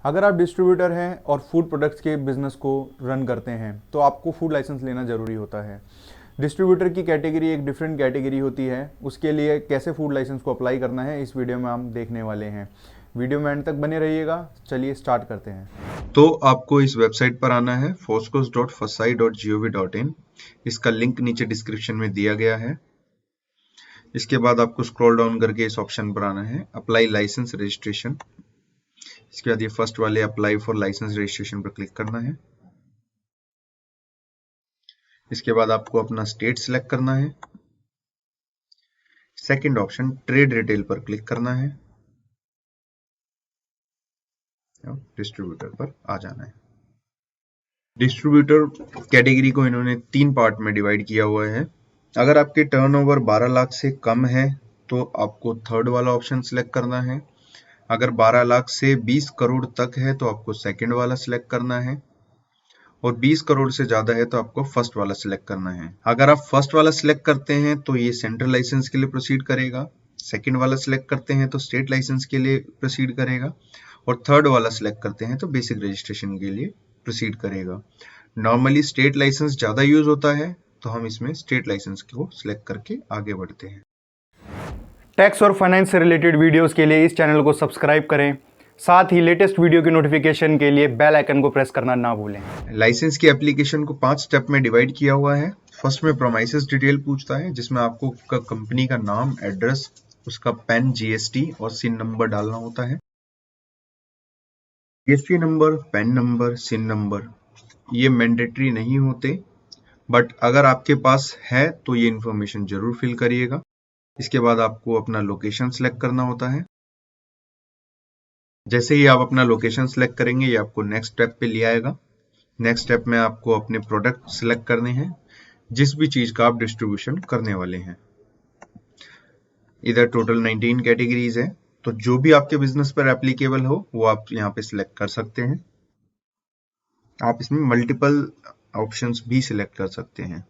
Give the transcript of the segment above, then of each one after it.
अगर आप डिस्ट्रीब्यूटर हैं और फूड प्रोडक्ट्स के बिजनेस को रन करते हैं तो आपको फूड लाइसेंस लेना ज़रूरी होता है। डिस्ट्रीब्यूटर की कैटेगरी एक डिफरेंट कैटेगरी होती है, उसके लिए कैसे फूड लाइसेंस को अप्लाई करना है इस वीडियो में हम देखने वाले हैं। वीडियो में एंड तक बने रहिएगा। चलिए स्टार्ट करते हैं। तो आपको इस वेबसाइट पर आना है foscos.fasai.gov.in। इसका लिंक नीचे डिस्क्रिप्शन में दिया गया है। इसके बाद आपको स्क्रॉल डाउन करके इस ऑप्शन पर आना है अप्लाई लाइसेंस रजिस्ट्रेशन। इसके बाद ये फर्स्ट वाले अप्लाई फॉर लाइसेंस रजिस्ट्रेशन पर क्लिक करना है। इसके बाद आपको अपना स्टेट सिलेक्ट करना है। सेकंड ऑप्शन ट्रेड रिटेल पर क्लिक करना है। डिस्ट्रीब्यूटर पर आ जाना है। डिस्ट्रीब्यूटर कैटेगरी को इन्होंने 3 पार्ट में डिवाइड किया हुआ है। अगर आपके टर्नओवर 12 लाख से कम है तो आपको थर्ड वाला ऑप्शन सिलेक्ट करना है। अगर 12 लाख से 20 करोड़ तक है तो आपको सेकंड वाला सिलेक्ट करना है, और 20 करोड़ से ज्यादा है तो आपको फर्स्ट वाला सिलेक्ट करना है। अगर आप फर्स्ट वाला सिलेक्ट करते हैं तो ये सेंट्रल लाइसेंस के लिए प्रोसीड करेगा, सेकंड वाला सिलेक्ट करते हैं तो स्टेट लाइसेंस के लिए प्रोसीड करेगा, और थर्ड वाला सिलेक्ट करते हैं तो बेसिक रजिस्ट्रेशन के लिए प्रोसीड करेगा। नॉर्मली स्टेट लाइसेंस ज्यादा यूज होता है तो हम इसमें स्टेट लाइसेंस को सिलेक्ट करके आगे बढ़ते हैं। टैक्स और फाइनेंस से रिलेटेड वीडियोस के लिए इस चैनल को सब्सक्राइब करें, साथ ही लेटेस्ट वीडियो की नोटिफिकेशन के लिए बेल आइकन को प्रेस करना ना भूलें। लाइसेंस की एप्लीकेशन को 5 स्टेप में डिवाइड किया हुआ है। फर्स्ट में प्रोमाइसेस डिटेल पूछता है, जिसमें आपको कंपनी का नाम, एड्रेस, उसका पैन, जीएसटी और सिन नंबर डालना होता है। जीएसटी नंबर, पैन नंबर, सिन नंबर ये मैंडेटरी नहीं होते, बट अगर आपके पास है तो ये इंफॉर्मेशन जरूर फिल करिएगा। इसके बाद आपको अपना लोकेशन सिलेक्ट करना होता है। जैसे ही आप अपना लोकेशन सिलेक्ट करेंगे ये आपको नेक्स्ट स्टेप पे ले आएगा। नेक्स्ट स्टेप में आपको अपने प्रोडक्ट सिलेक्ट करने हैं, जिस भी चीज का आप डिस्ट्रीब्यूशन करने वाले हैं। इधर टोटल 19 कैटेगरीज है, तो जो भी आपके बिजनेस पर एप्लीकेबल हो वो आप यहाँ पे सिलेक्ट कर सकते हैं। आप इसमें मल्टीपल ऑप्शंस भी सिलेक्ट कर सकते हैं।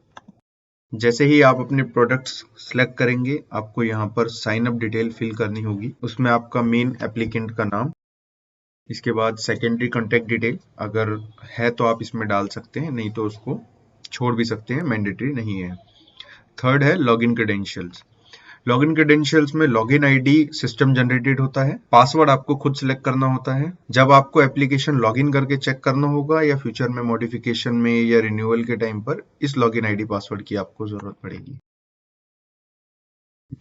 जैसे ही आप अपने प्रोडक्ट्स सिलेक्ट करेंगे आपको यहाँ पर साइन अप डिटेल फिल करनी होगी। उसमें आपका मेन एप्लीकेंट का नाम, इसके बाद सेकेंडरी कॉन्टैक्ट डिटेल अगर है तो आप इसमें डाल सकते हैं, नहीं तो उसको छोड़ भी सकते हैं, मैंडेटरी नहीं है। थर्ड है लॉगिन क्रेडेंशियल्स। लॉगिन क्रेडेंशियल्स में लॉगिन आईडी सिस्टम जनरेटेड होता है, पासवर्ड आपको खुद सिलेक्ट करना होता है। जब आपको एप्लीकेशन लॉगिन करके चेक करना होगा या फ्यूचर में मॉडिफिकेशन में या रिन्यूअल के टाइम पर इस लॉगिन आईडी पासवर्ड की आपको जरूरत पड़ेगी।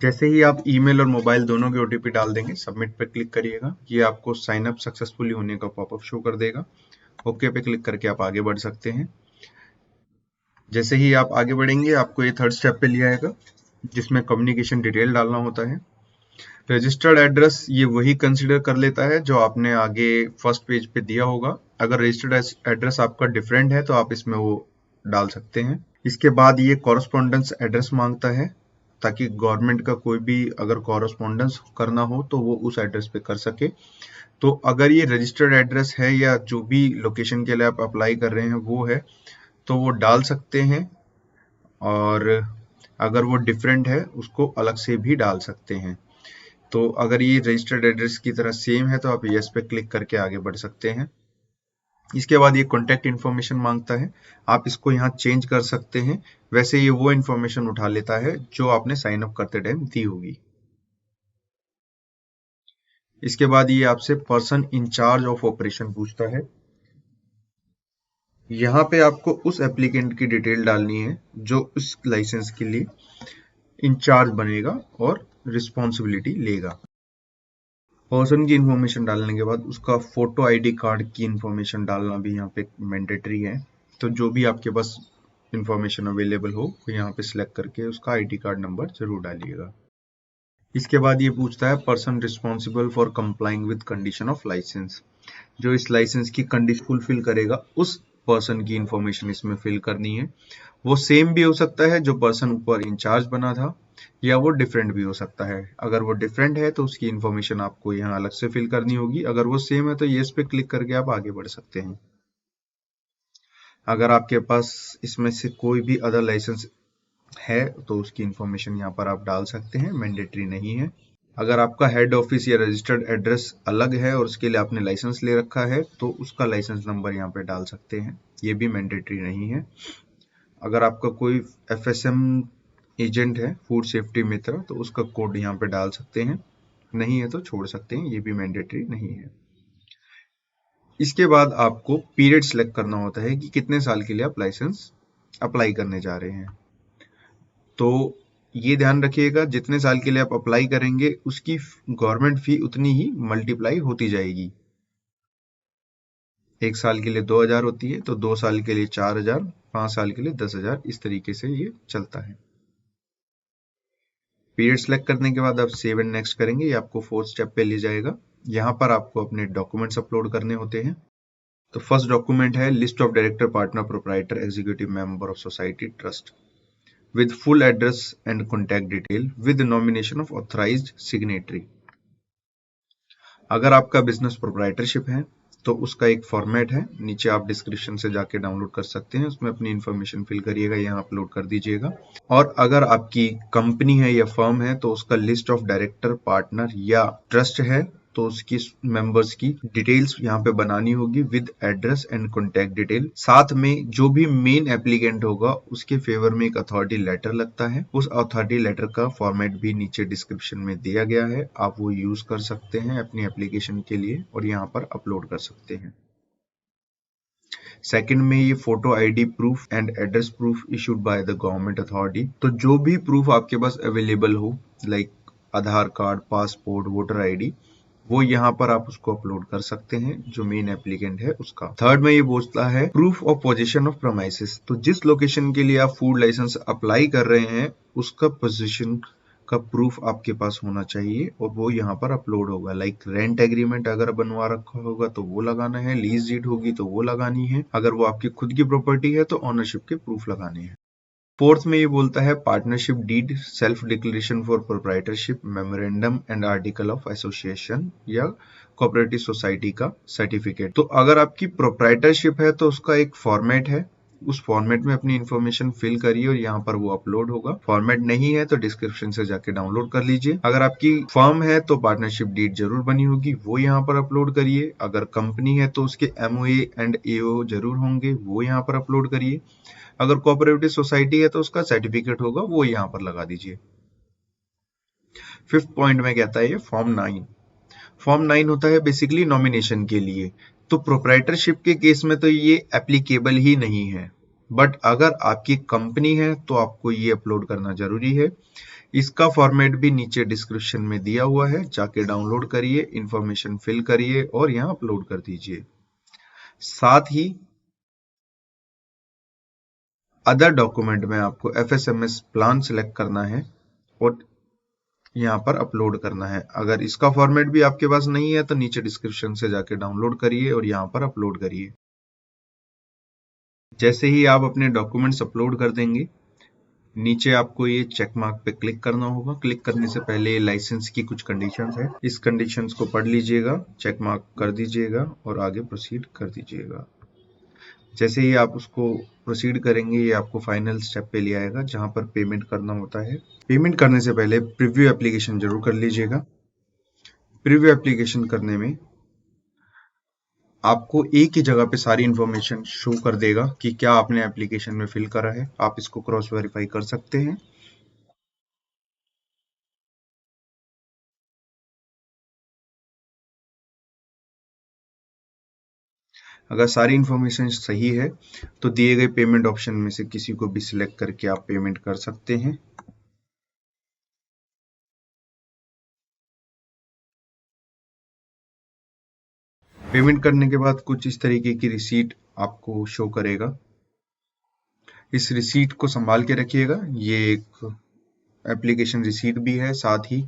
जैसे ही आप ईमेल और मोबाइल दोनों के ओटीपी डाल देंगे, सबमिट पे क्लिक करिएगा। ये आपको साइन अप सक्सेसफुली होने का पॉपअप शो कर देगा। ओके पे क्लिक करके आप आगे बढ़ सकते हैं। जैसे ही आप आगे बढ़ेंगे आपको ये थर्ड स्टेप पे ले आएगा, जिसमें कम्युनिकेशन डिटेल डालना होता है। रजिस्टर्ड एड्रेस ये वही कंसीडर कर लेता है जो आपने आगे फर्स्ट पेज पे दिया होगा। अगर रजिस्टर्ड एड्रेस आपका डिफरेंट है तो आप इसमें वो डाल सकते हैं। इसके बाद ये कॉरेस्पॉन्डेंस एड्रेस मांगता है, ताकि गवर्नमेंट का कोई भी अगर कॉरेस्पॉन्डेंस करना हो तो वो उस एड्रेस पे कर सके। तो अगर ये रजिस्टर्ड एड्रेस है या जो भी लोकेशन के लिए आप अप्लाई कर रहे हैं वो है तो वो डाल सकते हैं, और अगर वो डिफरेंट है उसको अलग से भी डाल सकते हैं। तो अगर ये रजिस्टर्ड एड्रेस की तरह सेम है तो आप यस पे क्लिक करके आगे बढ़ सकते हैं। इसके बाद ये कॉन्टैक्ट इन्फॉर्मेशन मांगता है, आप इसको यहाँ चेंज कर सकते हैं। वैसे ये वो इन्फॉर्मेशन उठा लेता है जो आपने साइन अप करते टाइम दी होगी। इसके बाद ये आपसे पर्सन इंचार्ज ऑफ ऑपरेशन पूछता है। यहाँ पे आपको उस एप्लीकेंट की डिटेल डालनी है जो उस लाइसेंस के लिए इंचार्ज बनेगा और रिस्पॉन्सिबिलिटी लेगा। पर्सन की इंफॉर्मेशन डालने के बाद उसका फोटो आईडी कार्ड की इंफॉर्मेशन डालना भी यहाँ पे मैंडेटरी है। तो जो भी आपके पास इंफॉर्मेशन अवेलेबल हो यहाँ पे सिलेक्ट करके उसका आईडी कार्ड नंबर जरूर डालिएगा। इसके बाद ये पूछता है person responsible for complying with condition of licence. जो इस लाइसेंस की कंडीशन फुलफिल करेगा उस पर्सन की इंफॉर्मेशन इसमें फिल करनी है। वो सेम भी हो सकता है जो पर्सन ऊपर इंचार्ज बना था, या वो डिफरेंट भी हो सकता है। अगर वो डिफरेंट है तो उसकी इंफॉर्मेशन आपको यहाँ अलग से फिल करनी होगी। अगर वो सेम है तो येस पे क्लिक करके आप आगे बढ़ सकते हैं। अगर आपके पास इसमें से कोई भी अदर लाइसेंस है तो उसकी इंफॉर्मेशन यहाँ पर आप डाल सकते हैं, मैंडेटरी नहीं है। अगर आपका हेड ऑफिस या रजिस्टर्ड एड्रेस अलग है और उसके लिए आपने लाइसेंस ले रखा है तो उसका लाइसेंस नंबर यहाँ पे डाल सकते हैं, ये भी मैंडेटरी नहीं है। अगर आपका कोई FSM एजेंट है, फूड सेफ्टी मित्र, तो उसका कोड यहाँ पे डाल सकते हैं, नहीं है तो छोड़ सकते हैं, ये भी मैंडेटरी नहीं है। इसके बाद आपको पीरियड सेलेक्ट करना होता है कि कितने साल के लिए आप लाइसेंस अप्लाई करने जा रहे हैं। तो ये ध्यान रखिएगा, जितने साल के लिए आप अप्लाई करेंगे उसकी गवर्नमेंट फी उतनी ही मल्टीप्लाई होती जाएगी। 1 साल के लिए 2000 होती है तो 2 साल के लिए 4000, 5 साल के लिए 10,000, इस तरीके से ये चलता है। पीरियड सेलेक्ट करने के बाद आप सेव एंड नेक्स्ट करेंगे, ये आपको 4th स्टेप पे ले जाएगा। यहाँ पर आपको अपने डॉक्यूमेंट्स अपलोड करने होते हैं। तो फर्स्ट डॉक्यूमेंट है list of director, partner, proprietor, executive member of society, trust with full address and contact detail with nomination of authorized signatory। अगर आपका बिजनेस प्रोप्राइटरशिप है तो उसका एक फॉर्मेट है, नीचे आप डिस्क्रिप्शन से जाके डाउनलोड कर सकते हैं, उसमें अपनी इंफॉर्मेशन फिल करिएगा, यहाँ अपलोड कर दीजिएगा। और अगर आपकी कंपनी है या फर्म है तो उसका लिस्ट ऑफ डायरेक्टर, पार्टनर या ट्रस्ट है तो उसकी मेंबर्स की डिटेल्स यहाँ पे बनानी होगी with address and contact detail. साथ में जो भी मेन एप्लीकेंट होगा उसके फेवर में एक अथॉरिटी लेटर लगता है, उस अथॉरिटी लेटर का फॉर्मेट भी नीचे डिस्क्रिप्शन में दिया गया है, आप वो यूज कर सकते हैं अपनी एप्लीकेशन के लिए और यहाँ पर अपलोड कर सकते हैं। सेकंड में ये photo ID proof and address proof issued by the government authority. तो जो भी प्रूफ आपके पास अवेलेबल हो, लाइक आधार कार्ड, पासपोर्ट, वोटर आईडी, वो यहाँ पर आप उसको अपलोड कर सकते हैं, जो मेन एप्लीकेंट है उसका। थर्ड में ये बोलता है proof of position of premises. तो जिस लोकेशन के लिए आप फूड लाइसेंस अप्लाई कर रहे हैं उसका पोजीशन का प्रूफ आपके पास होना चाहिए और वो यहाँ पर अपलोड होगा। लाइक रेंट एग्रीमेंट अगर बनवा रखा होगा तो वो लगाना है, लीज डीड होगी तो वो लगानी है, अगर वो आपकी खुद की प्रॉपर्टी है तो ऑनरशिप के प्रूफ लगाने हैं। फोर्थ में ये बोलता है partnership deed, self declaration for proprietorship, memorandum and article of association या कोऑपरेटिव सोसाइटी का सर्टिफिकेट। तो अगर आपकी प्रोप्राइटरशिप है तो उसका एक फॉर्मेट है, उस फॉर्मेट में अपनी इंफॉर्मेशन फिल करिए और यहाँ पर वो अपलोड होगा। फॉर्मेट नहीं है तो डिस्क्रिप्शन से जाके डाउनलोड कर लीजिए। अगर आपकी फर्म है तो पार्टनरशिप डीड जरूर बनी होगी, वो यहाँ पर अपलोड करिए। अगर कंपनी है तो उसके MOA एंड AO जरूर होंगे, वो यहाँ पर अपलोड करिए। अगर कोऑपरेटिव सोसाइटी है तो उसका सर्टिफिकेट होगा, वो यहाँ पर लगा दीजिए। 5th पॉइंट में कहता है ये फॉर्म 9। फॉर्म 9 होता है बेसिकली नॉमिनेशन के लिए। तो प्रोप्राइटरशिप के केस में तो ये एप्लीकेबल ही नहीं है, बट अगर आपकी कंपनी है तो आपको ये अपलोड करना जरूरी है। इसका फॉर्मेट भी नीचे डिस्क्रिप्शन में दिया हुआ है, जाके डाउनलोड करिए, इंफॉर्मेशन फिल करिए और यहाँ अपलोड कर दीजिए। साथ ही अदर डॉक्यूमेंट में आपको FSMS प्लान सिलेक्ट करना है और यहाँ पर अपलोड करना है। अगर इसका फॉर्मेट भी आपके पास नहीं है तो नीचे डिस्क्रिप्शन से जाके डाउनलोड करिए और यहाँ पर अपलोड करिए। जैसे ही आप अपने डॉक्यूमेंट्स अपलोड कर देंगे, नीचे आपको ये चेक मार्क पे क्लिक करना होगा। क्लिक करने से पहले लाइसेंस की कुछ कंडीशंस है, इस कंडीशंस को पढ़ लीजिएगा, चेक मार्क कर दीजिएगा और आगे प्रोसीड कर दीजिएगा। जैसे ही आप उसको प्रोसीड करेंगे ये आपको फाइनल स्टेप पे ले आएगा जहां पर पेमेंट करना होता है। पेमेंट करने से पहले प्रीव्यू एप्लीकेशन जरूर कर लीजिएगा। प्रीव्यू एप्लीकेशन करने में आपको एक ही जगह पे सारी इंफॉर्मेशन शो कर देगा कि क्या आपने एप्लीकेशन में फिल करा है। आप इसको क्रॉस वेरीफाई कर सकते हैं। अगर सारी इंफॉर्मेशन सही है तो दिए गए पेमेंट ऑप्शन में से किसी को भी सिलेक्ट करके आप पेमेंट कर सकते हैं। पेमेंट करने के बाद कुछ इस तरीके की रिसीट आपको शो करेगा। इस रिसीट को संभाल के रखिएगा, ये एक एप्लीकेशन रिसीट भी है, साथ ही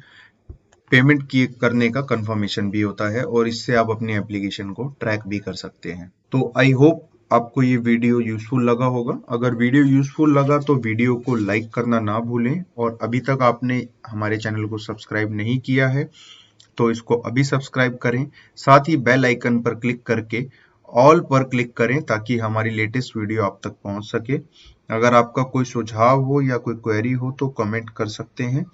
पेमेंट करने का कंफर्मेशन भी होता है और इससे आप अपनी एप्लीकेशन को ट्रैक भी कर सकते हैं। तो आई होप आपको ये वीडियो यूजफुल लगा होगा। अगर वीडियो यूजफुल लगा तो वीडियो को लाइक करना ना भूलें और अभी तक आपने हमारे चैनल को सब्सक्राइब नहीं किया है तो इसको अभी सब्सक्राइब करें। साथ ही बेल आइकन पर क्लिक करके ऑल पर क्लिक करें ताकि हमारी लेटेस्ट वीडियो आप तक पहुंच सके। अगर आपका कोई सुझाव हो या कोई क्वेरी हो तो कमेंट कर सकते हैं।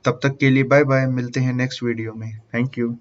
तब तक के लिए बाय बाय, मिलते हैं नेक्स्ट वीडियो में। Thank you.